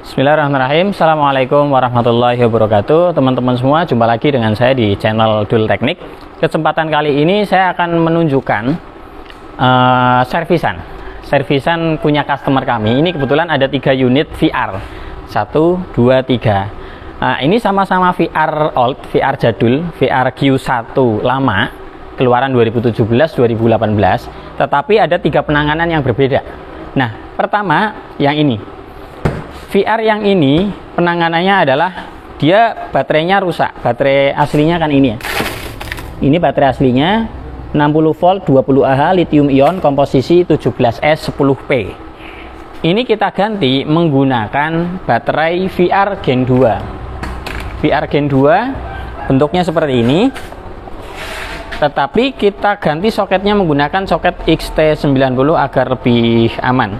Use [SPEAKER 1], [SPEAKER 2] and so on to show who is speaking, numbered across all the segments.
[SPEAKER 1] Bismillahirrahmanirrahim. Assalamualaikum warahmatullahi wabarakatuh. Teman-teman semua, jumpa lagi dengan saya di channel Dul Teknik. Kesempatan kali ini saya akan menunjukkan servisan punya customer kami. Ini kebetulan ada 3 unit VR, 1, 2, 3. Nah, ini sama-sama VR old, VR jadul, VR Q1 lama, keluaran 2017-2018, tetapi ada 3 penanganan yang berbeda. Nah, pertama yang ini. VR yang ini penanganannya adalah dia baterainya rusak. Baterai aslinya kan ini ya. Ini baterai aslinya 60 volt 20 Ah lithium ion komposisi 17S 10P. Ini kita ganti menggunakan baterai VR Gen 2. VR Gen 2 bentuknya seperti ini. Tetapi kita ganti soketnya menggunakan soket XT90 agar lebih aman.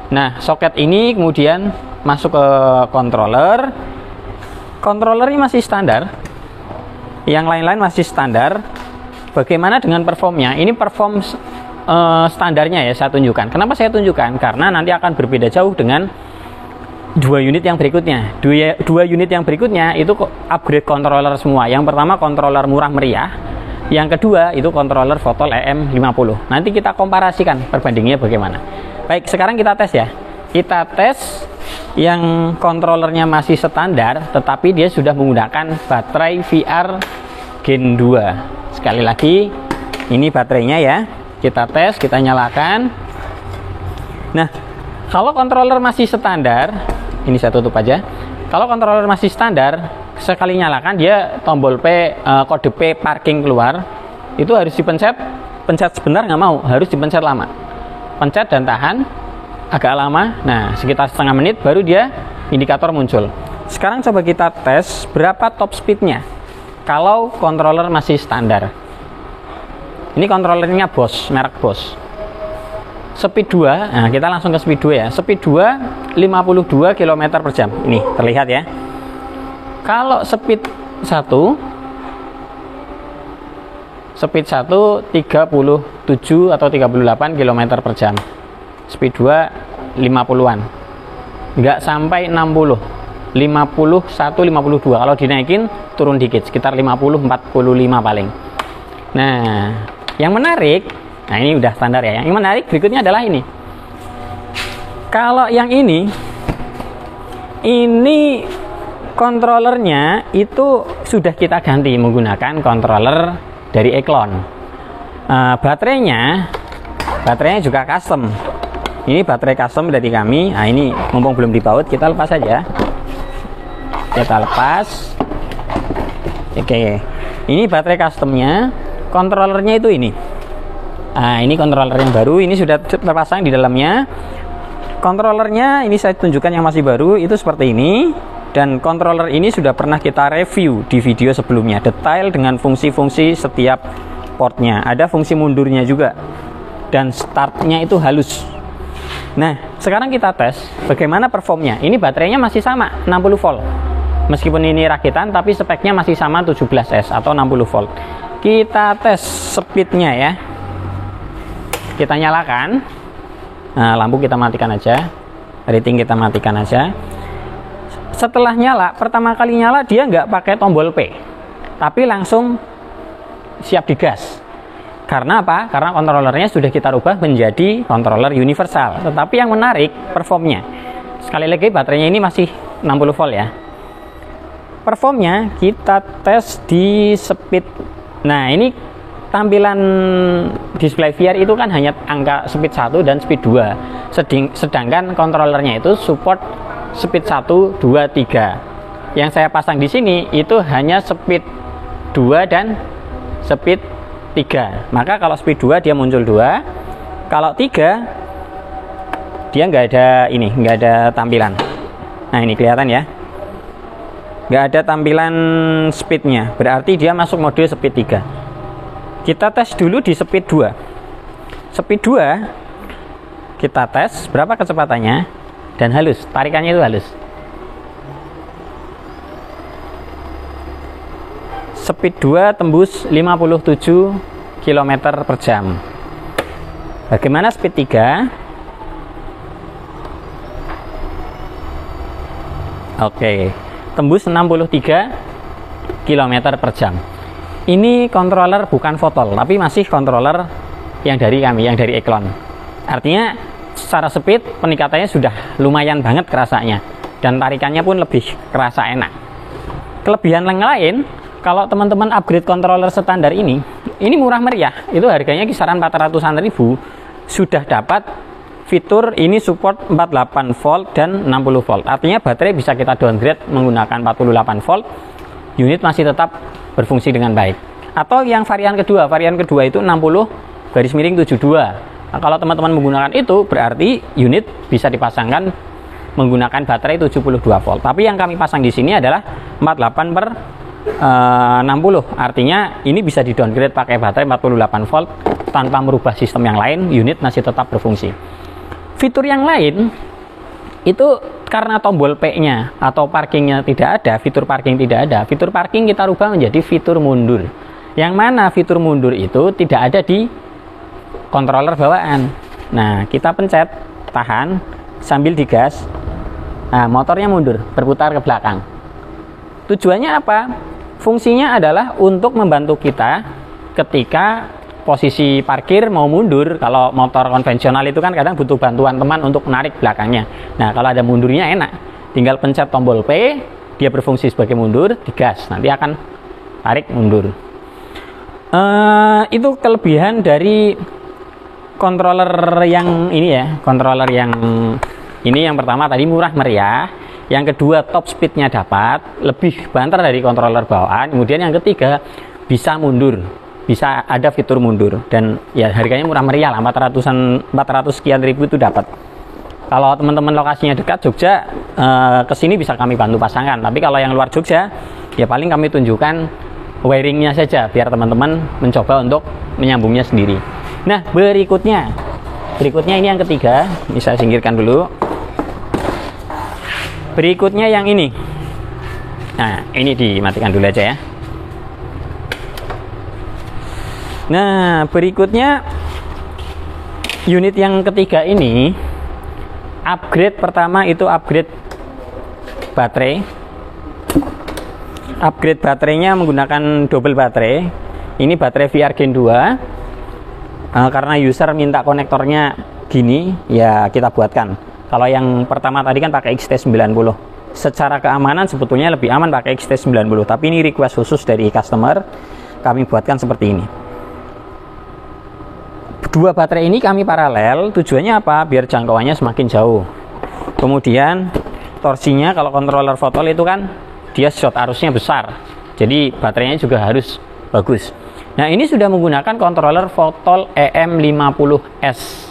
[SPEAKER 1] Nah, soket ini kemudian masuk ke controller. Controller ini masih standar, yang lain-lain masih standar. Bagaimana dengan performnya? Ini perform standarnya ya, saya tunjukkan. Kenapa saya tunjukkan? Karena nanti akan berbeda jauh dengan 2 unit yang berikutnya. Dua unit yang berikutnya itu upgrade controller semua. Yang pertama controller murah meriah, yang kedua itu controller Fotol EM50. Nanti kita komparasikan perbandingannya bagaimana. Baik, sekarang kita tes ya. Kita tes yang kontrolernya masih standar, tetapi dia sudah menggunakan baterai VR Gen 2. Sekali lagi, ini baterainya ya. Kita tes, kita nyalakan. Nah, kalau kontroler masih standar, ini saya tutup aja. Kalau kontroler masih standar, sekali nyalakan dia tombol P, kode P parking keluar. Itu harus dipencet, pencet sebentar nggak mau, harus dipencet lama. Pencet dan tahan agak lama. Nah, sekitar setengah menit baru dia indikator muncul. Sekarang coba kita tes berapa top speednya kalau controller masih standar. Ini controllernya Bosch, merek Bosch. Speed 2, nah kita langsung ke speed 2 ya. Speed 2 52 km per jam. Ini terlihat ya. Kalau speed 1 37 atau 38 km per jam. Speed 2 50-an, nggak sampai 60, 51, 52. Kalau dinaikin turun dikit, sekitar 50, 45 paling. Nah, yang menarik, nah ini udah standar ya. Yang menarik berikutnya adalah ini. Kalau yang ini kontrolernya itu sudah kita ganti menggunakan controller dari Eklon. Baterainya juga custom. Ini baterai custom dari kami. Nah, ini mumpung belum dibaut, kita lepas saja. Kita lepas. Oke. Ini baterai customnya. Kontrolernya itu ini. Nah, ini controller yang baru. Ini sudah terpasang di dalamnya. Kontrolernya ini saya tunjukkan yang masih baru. Itu seperti ini. Dan controller ini sudah pernah kita review di video sebelumnya. Detail dengan fungsi-fungsi setiap portnya. Ada fungsi mundurnya juga. Dan startnya itu halus. Nah, sekarang kita tes bagaimana performnya. Ini baterainya masih sama 60 volt. Meskipun ini rakitan, tapi speknya masih sama 17S atau 60 volt. Kita tes speednya ya. Kita nyalakan. Nah, lampu kita matikan aja. Rating kita matikan aja. Setelah nyala, pertama kali nyala dia nggak pakai tombol P, tapi langsung siap digas. Karena apa? Karena kontrolernya sudah kita rubah menjadi controller universal. Tetapi yang menarik performnya. Sekali lagi baterainya ini masih 60 volt ya. Performnya kita tes di speed. Nah, ini tampilan display VR itu kan hanya angka speed 1 dan speed 2. Sedangkan kontrolernya itu support speed 1, 2, 3. Yang saya pasang di sini itu hanya speed 2 dan speed 3. Maka kalau speed 2 dia muncul 2. Kalau 3 dia nggak ada ini, nggak ada tampilan. Nah, ini kelihatan ya. Nggak ada tampilan speednya. Berarti dia masuk mode speed 3. Kita tes dulu di speed 2. Speed 2 kita tes berapa kecepatannya dan halus. Tarikannya itu halus. Speed 2 tembus 57 km per jam. Bagaimana speed 3? Oke, tembus 63 km per jam. Ini controller bukan Fotol, tapi masih controller yang dari kami, yang dari Eklon. Artinya secara speed peningkatannya sudah lumayan banget kerasanya, dan tarikannya pun lebih kerasa enak. Kelebihan yang lain, kalau teman-teman upgrade controller standar ini murah meriah. Itu harganya kisaran 400-an ribu, sudah dapat fitur ini support 48 volt dan 60 volt. Artinya baterai bisa kita downgrade menggunakan 48 volt, unit masih tetap berfungsi dengan baik. Atau yang varian kedua itu 60/72. Nah, kalau teman-teman menggunakan itu, berarti unit bisa dipasangkan menggunakan baterai 72 volt. Tapi yang kami pasang di sini adalah 48/60. Artinya ini bisa di downgrade pakai baterai 48 volt tanpa merubah sistem yang lain, unit masih tetap berfungsi. Fitur yang lain itu karena tombol P-nya atau parkingnya tidak ada, fitur parking tidak ada, fitur parking kita rubah menjadi fitur mundur. Yang mana fitur mundur itu tidak ada di controller bawaan. Nah, kita pencet, tahan, sambil digas. Nah, motornya mundur, berputar ke belakang. Tujuannya apa? Fungsinya adalah untuk membantu kita ketika posisi parkir mau mundur. Kalau motor konvensional itu kan kadang butuh bantuan teman untuk menarik belakangnya. Nah, kalau ada mundurnya enak. Tinggal pencet tombol P, dia berfungsi sebagai mundur, digas. Nanti akan tarik mundur. Itu kelebihan dari controller yang ini ya. Controller yang ini yang pertama tadi murah meriah. Yang kedua top speednya dapat, lebih banter dari controller bawaan. Kemudian yang ketiga bisa mundur, bisa ada fitur mundur, dan ya harganya murah meriah lah, 400 sekian ribu itu dapat. Kalau teman-teman lokasinya dekat Jogja, kesini bisa kami bantu pasangkan. Tapi kalau yang luar Jogja, ya paling kami tunjukkan wiringnya saja biar teman-teman mencoba untuk menyambungnya sendiri. Nah, berikutnya ini yang ketiga, ini saya singkirkan dulu. Berikutnya yang ini. Nah, ini dimatikan dulu aja ya. Nah, berikutnya unit yang ketiga ini, upgrade pertama itu upgrade baterai. Upgrade baterainya menggunakan double baterai. Ini baterai VR Gen 2. Karena user minta konektornya gini, ya kita buatkan. Kalau yang pertama tadi kan pakai XT90. Secara keamanan sebetulnya lebih aman pakai XT90, tapi ini request khusus dari customer, kami buatkan seperti ini. Dua baterai ini kami paralel, tujuannya apa? Biar jangkauannya semakin jauh. Kemudian torsinya, kalau controller Fotol itu kan dia short arusnya besar, jadi baterainya juga harus bagus. Nah, ini sudah menggunakan controller Fotol EM50S.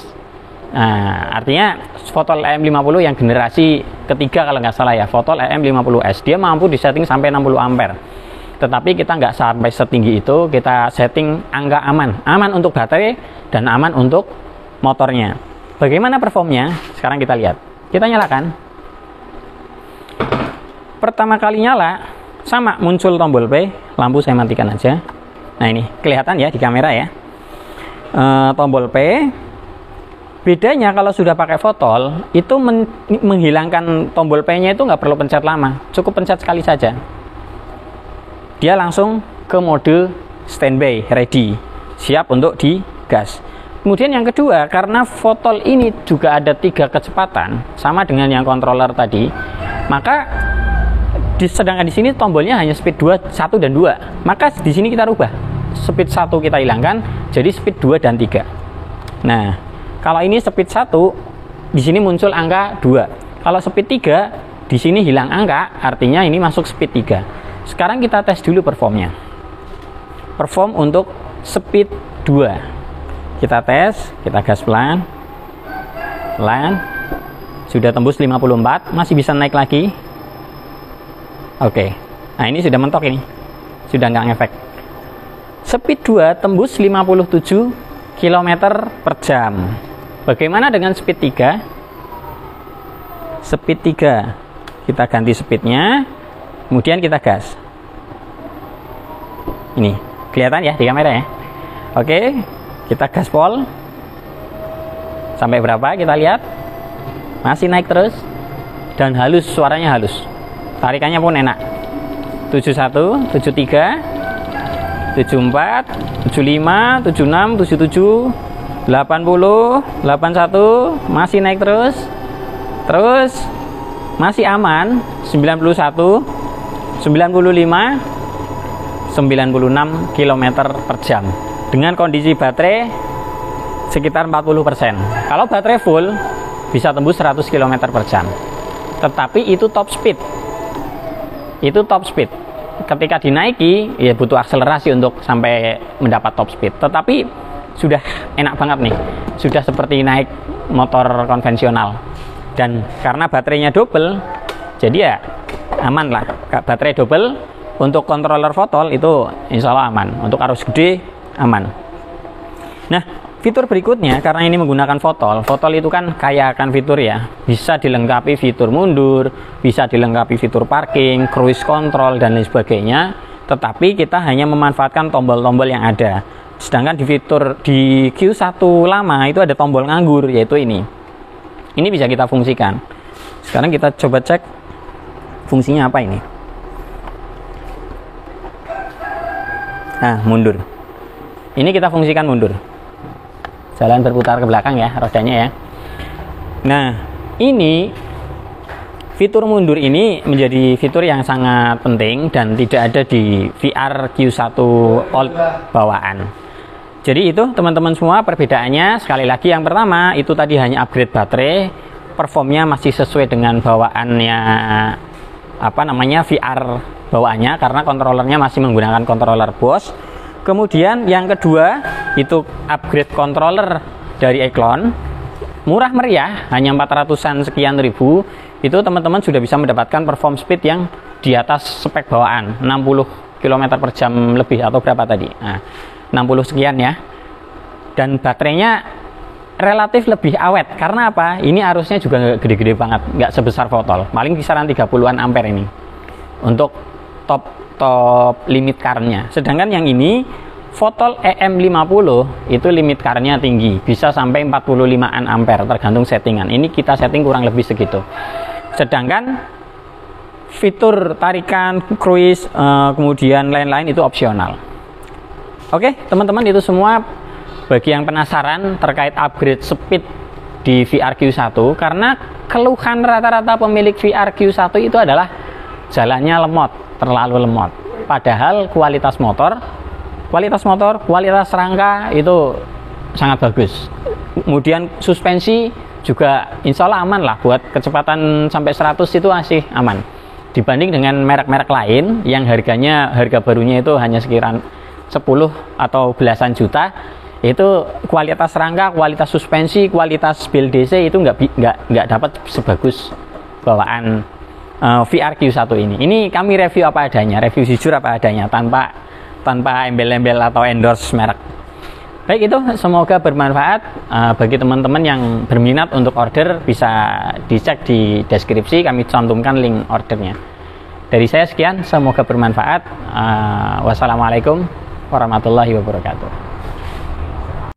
[SPEAKER 1] Nah, artinya Fotol EM50 yang generasi ketiga kalau nggak salah ya, Fotol EM50S. Dia mampu disetting sampai 60 ampere. Tetapi kita nggak sampai setinggi itu, kita setting angka aman. Aman untuk baterai dan aman untuk motornya. Bagaimana performnya? Sekarang kita lihat. Kita nyalakan. Pertama kali nyala, sama muncul tombol P. Lampu saya matikan aja. Nah, ini kelihatan ya di kamera ya. Tombol P. Bedanya kalau sudah pakai Fotol, itu menghilangkan tombol P-nya itu nggak perlu pencet lama. Cukup pencet sekali saja. Dia langsung ke mode standby, ready, siap untuk digas. Kemudian yang kedua, karena Fotol ini juga ada 3 kecepatan, sama dengan yang controller tadi, maka sedangkan di sini tombolnya hanya speed 2, 1 dan 2. Maka di sini kita rubah. Speed 1 kita hilangkan, jadi speed 2 dan 3. Nah, kalau ini speed 1, di sini muncul angka 2. Kalau speed 3, di sini hilang angka, artinya ini masuk speed 3. Sekarang kita tes dulu performnya. Perform untuk speed 2. Kita tes, kita gas pelan. Pelan. Sudah tembus 54, masih bisa naik lagi. Oke. Nah, ini sudah mentok ini. Sudah nggak ngefek. Speed 2 tembus 57 km per jam. Bagaimana dengan speed 3? Speed 3, kita ganti speednya, kemudian kita gas. Ini, kelihatan ya di kamera ya. Oke, kita gaspol. Sampai berapa kita lihat? Masih naik terus. Dan halus, suaranya halus. tarikannya pun enak. 71, 73, 74, 75, 76, 77, 80, 81, masih naik terus, masih aman. 91, 95, 96 km per jam dengan kondisi baterai sekitar 40%. Kalau baterai full bisa tembus 100 km per jam, tetapi itu top speed. Ketika dinaiki ya butuh akselerasi untuk sampai mendapat top speed, tetapi sudah enak banget nih, sudah seperti naik motor konvensional. Dan karena baterainya double, jadi ya aman lah. Baterai double untuk controller fotol itu insya Allah aman, untuk arus gede aman. Nah, fitur berikutnya, karena ini menggunakan fotol itu kan kaya akan fitur ya, bisa dilengkapi fitur mundur, bisa dilengkapi fitur parking, cruise control, dan lain sebagainya, tetapi kita hanya memanfaatkan tombol-tombol yang ada. Sedangkan di fitur di Q1 lama itu ada tombol nganggur, yaitu ini bisa kita fungsikan. Sekarang kita coba cek fungsinya apa ini. Nah, mundur. Ini kita fungsikan mundur. Jalan berputar ke belakang ya rodanya ya. Nah, ini fitur mundur ini menjadi fitur yang sangat penting dan tidak ada di VR Q1 Old bawaan. Jadi itu teman-teman semua perbedaannya. Sekali lagi, yang pertama itu tadi hanya upgrade baterai, performnya masih sesuai dengan bawaannya VR bawaannya, karena kontrolernya masih menggunakan controller Bosch. Kemudian yang kedua itu upgrade controller dari Eklon, murah meriah, hanya 400-an sekian ribu. Itu teman-teman sudah bisa mendapatkan perform speed yang di atas spek bawaan, 60 km per jam lebih atau berapa tadi. Nah, 60 sekian ya. Dan baterainya relatif lebih awet. Karena apa? Ini arusnya juga nggak gede-gede banget, nggak sebesar fotol, paling kisaran 30-an ampere ini untuk top limit current-nya. Sedangkan yang ini fotol EM50 itu limit current-nya tinggi, bisa sampai 45-an ampere tergantung settingan. Ini kita setting kurang lebih segitu. Sedangkan fitur tarikan, cruise, kemudian lain-lain itu opsional. Oke, teman-teman, itu semua bagi yang penasaran terkait upgrade speed di VR Q1, karena keluhan rata-rata pemilik VR Q1 itu adalah jalannya lemot, terlalu lemot. Padahal kualitas motor, kualitas rangka itu sangat bagus. Kemudian suspensi juga insya Allah aman lah, buat kecepatan sampai 100 itu masih aman. Dibanding dengan merek-merek lain yang harga barunya itu hanya sekiranya 10 atau belasan juta, itu kualitas rangka, kualitas suspensi, kualitas build DC itu nggak dapat sebagus bawaan VR Q1 ini. Ini kami review apa adanya, review jujur apa adanya, tanpa embel-embel atau endorse merek. Baik, itu semoga bermanfaat. Bagi teman-teman yang berminat untuk order, bisa dicek di deskripsi, kami cantumkan link ordernya. Dari saya sekian, semoga bermanfaat. Wassalamualaikum warahmatullahi wabarakatuh.